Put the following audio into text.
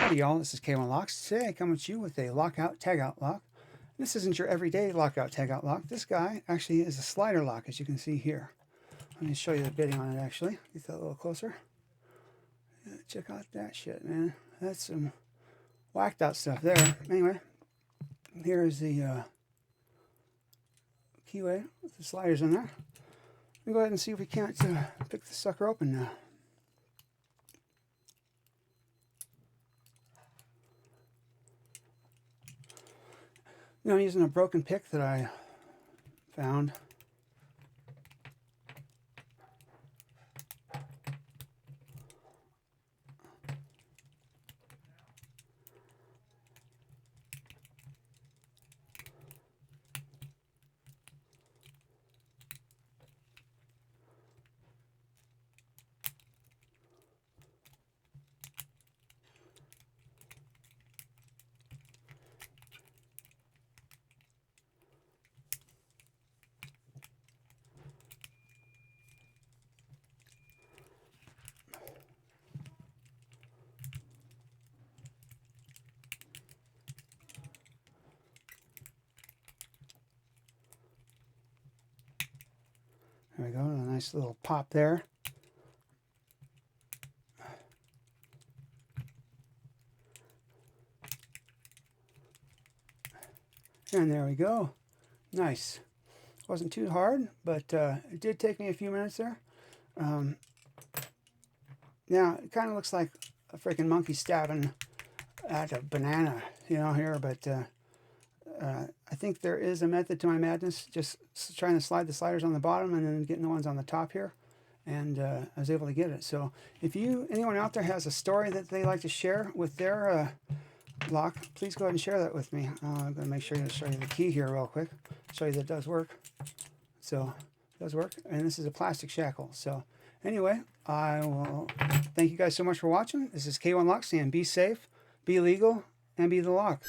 Howdy y'all, this is K1 Locks. Today I come at you with a lockout tagout lock. This isn't your everyday lockout tagout lock. This guy actually is a slider lock, as you can see here. Let me show you the bitting on it actually. Get that a little closer. Yeah, check out that shit, man. That's some whacked out stuff there. Anyway, here is the keyway with the sliders in there. Let me go ahead and see if we can't pick the sucker open now. I'm using a broken pick that I found. There we go, a nice little pop there. And there we go. Nice. Wasn't too hard, but it did take me a few minutes there. Now, it kind of looks like a freaking monkey stabbing at a banana, here, but I think there is a method to my madness, just trying to slide the sliders on the bottom and then getting the ones on the top here, and I was able to get it. So if anyone out there has a story that they like to share with their lock, please go ahead and share that with me. I'm going to make sure to show you the key here real quick, show you that it does work. So it does work, and this is a plastic shackle. So anyway, I will thank you guys so much for watching. This is K1 Lock saying be safe, be legal, and be the lock.